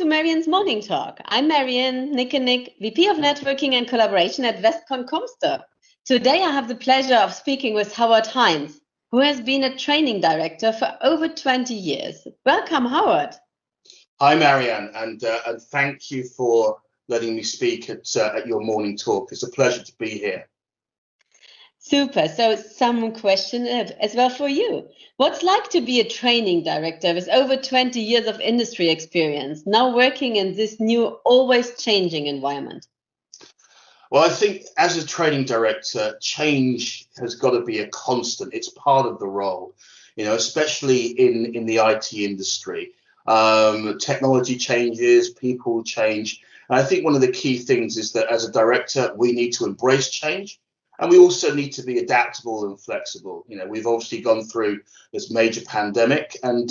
Marianne's Morning Talk. I'm Marianne Nick, VP of Networking and Collaboration at Westcon Comstor. Today I have the pleasure of speaking with Howard Hines, who has been a training director for over 20 years. Welcome, Howard. Hi, Marianne, and thank you for letting me speak at your morning talk. It's a pleasure to be here. Super. So some question as well for you. What's like to be a training director with over 20 years of industry experience, now working in this new, always changing environment? Well, I think as a training director, change has got to be a constant. It's part of the role, especially in the IT industry. Technology changes, people change. And I think one of the key things is that as a director, we need to embrace change. And we also need to be adaptable and flexible. We've obviously gone through this major pandemic. And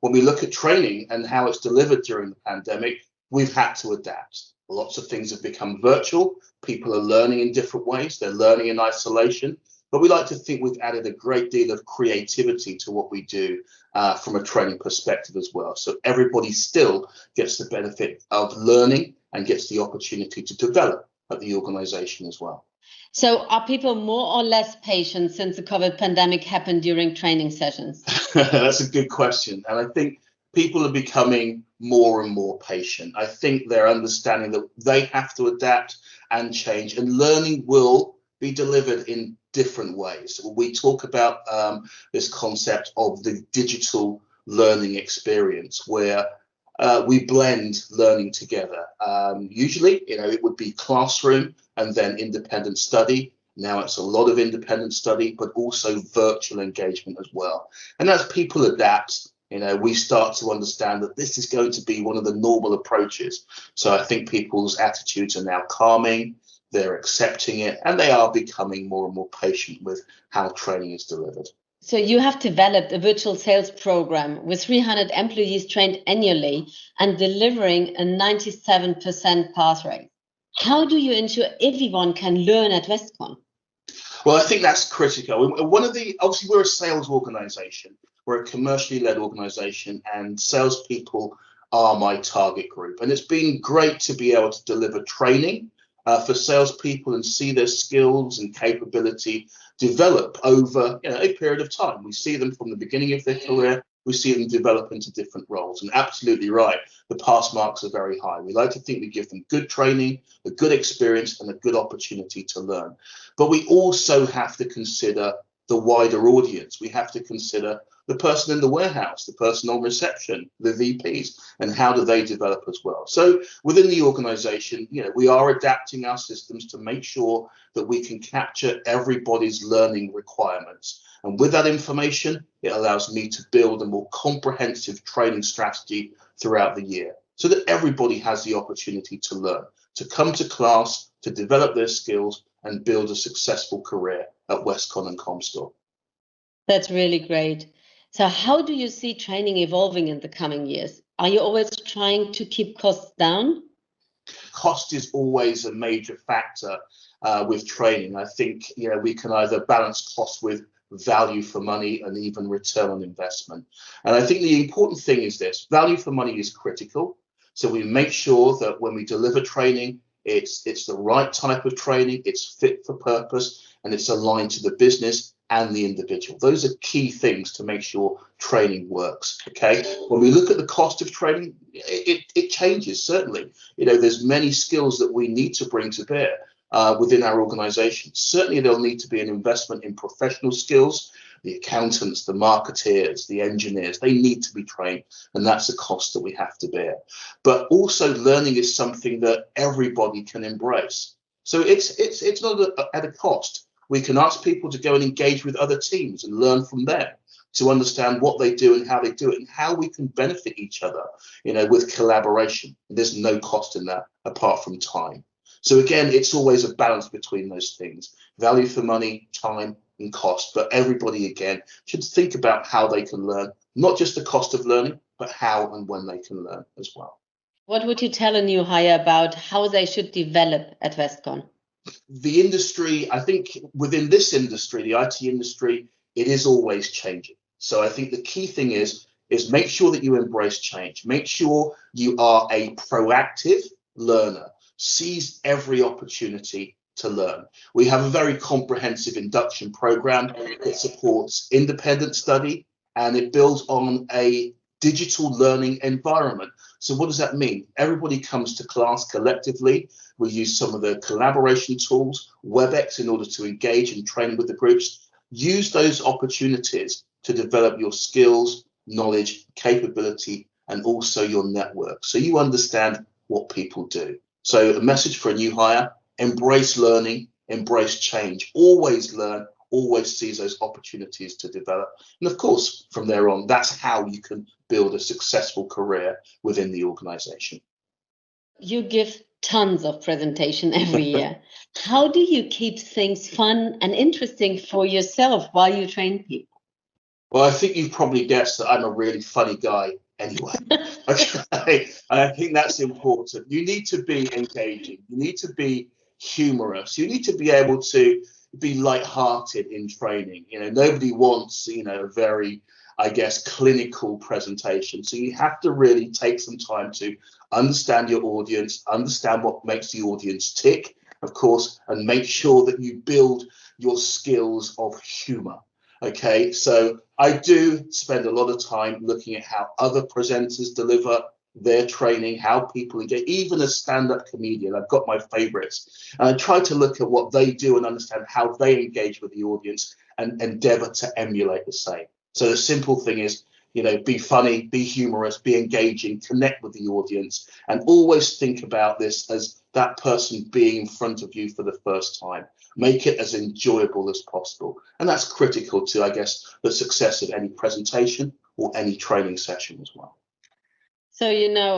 when we look at training and how it's delivered during the pandemic, we've had to adapt. Lots of things have become virtual. People are learning in different ways. They're learning in isolation. But we like to think we've added a great deal of creativity to what we do from a training perspective as well. So everybody still gets the benefit of learning and gets the opportunity to develop at the organization as well. So are people more or less patient since the COVID pandemic happened during training sessions? That's a good question. And I think people are becoming more and more patient. I think they're understanding that they have to adapt and change, and learning will be delivered in different ways. We talk about this concept of the digital learning experience where we blend learning together. Usually, it would be classroom and then independent study. Now it's a lot of independent study, but also virtual engagement as well. And as people adapt, we start to understand that this is going to be one of the normal approaches. So I think people's attitudes are now calming, they're accepting it, and they are becoming more and more patient with how training is delivered. So you have developed a virtual sales program with 300 employees trained annually and delivering a 97% pass rate. How do you ensure everyone can learn at Westcon? Well, I think that's critical. Obviously, we're a sales organization. We're a commercially led organization, and salespeople are my target group. And it's been great to be able to deliver training for salespeople and see their skills and capability develop over a period of time. We see them from the beginning of their career. We see them develop into different roles. And absolutely right, the pass marks are very high. We like to think we give them good training, a good experience, and a good opportunity to learn. But we also have to consider the wider audience. We have to consider the person in the warehouse, the person on reception, the VPs, and how do they develop as well. So within the organization, we are adapting our systems to make sure that we can capture everybody's learning requirements. And with that information, it allows me to build a more comprehensive training strategy throughout the year so that everybody has the opportunity to learn, to come to class, to develop their skills and build a successful career at Westcon and Comstor. That's really great. So how do you see training evolving in the coming years? Are you always trying to keep costs down? Cost is always a major factor with training. I think we can either balance cost with value for money and even return on investment. And I think the important thing is this: value for money is critical. So we make sure that when we deliver training, it's the right type of training, it's fit for purpose, and it's aligned to the business and the individual. Those are key things to make sure training works. Okay. When we look at the cost of training, it changes, certainly. There's many skills that we need to bring to bear within our organization. Certainly there'll need to be an investment in professional skills. The accountants, the marketeers, the engineers, they need to be trained, and that's a cost that we have to bear. But also learning is something that everybody can embrace. So it's not at a cost. We can ask people to go and engage with other teams and learn from them, to understand what they do and how they do it and how we can benefit each other, with collaboration. There's no cost in that apart from time. So again, it's always a balance between those things: value for money, time, and cost. But everybody, again, should think about how they can learn, not just the cost of learning, but how and when they can learn as well. What would you tell a new hire about how they should develop at Westcon? The industry, I think within this industry, the IT industry, it is always changing. So I think the key thing is is make sure that you embrace change. Make sure you are a proactive learner. Seize every opportunity to learn. We have a very comprehensive induction program that supports independent study, and it builds on a digital learning environment. So what does that mean? Everybody comes to class collectively. We use some of the collaboration tools, WebEx, in order to engage and train with the groups. Use those opportunities to develop your skills, knowledge, capability, and also your network, so you understand what people do. So a message for a new hire: embrace learning, embrace change, always learn, always seize those opportunities to develop. And of course, from there on, that's how you can build a successful career within the organization. You give tons of presentation every year. How do you keep things fun and interesting for yourself while you train people? Well, I think you've probably guessed that I'm a really funny guy anyway. Okay, and I think that's important. You need to be engaging. You need to be humorous. You need to be able to be light-hearted in training. Nobody wants, a very, I guess, clinical presentation. So you have to really take some time to understand your audience, understand what makes the audience tick, of course, and make sure that you build your skills of humor. Okay, so I do spend a lot of time looking at how other presenters deliver their training, how people engage. Even as stand-up comedian, I've got my favorites, and I try to look at what they do and understand how they engage with the audience and endeavor to emulate the same. So the simple thing is, be funny, be humorous, be engaging, connect with the audience, and always think about this as that person being in front of you for the first time. Make it as enjoyable as possible. And that's critical to, I guess, the success of any presentation or any training session as well. So,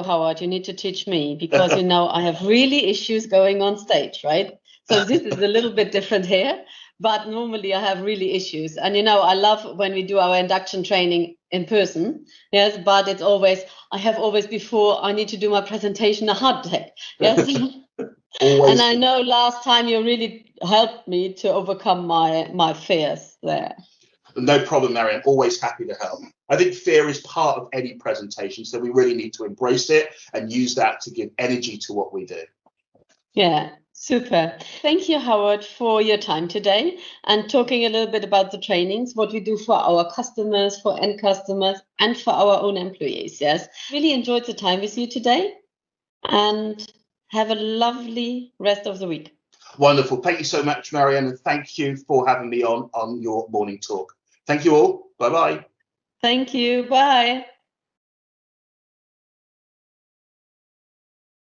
Howard, you need to teach me, because, I have really issues going on stage, right? So this is a little bit different here, but normally I have really issues. And, I love when we do our induction training in person. Yes, but it's always, before I need to do my presentation, a heart attack. Yes. Always. And I know last time you really helped me to overcome my fears there. No problem, Marianne. Always happy to help. I think fear is part of any presentation, so we really need to embrace it and use that to give energy to what we do. Yeah, super. Thank you, Howard, for your time today and talking a little bit about the trainings, what we do for our customers, for end customers, and for our own employees. Yes, really enjoyed the time with you today, and have a lovely rest of the week. Wonderful. Thank you so much, Marianne, and thank you for having me on your morning talk. Thank you all. Bye-bye. Thank you. Bye.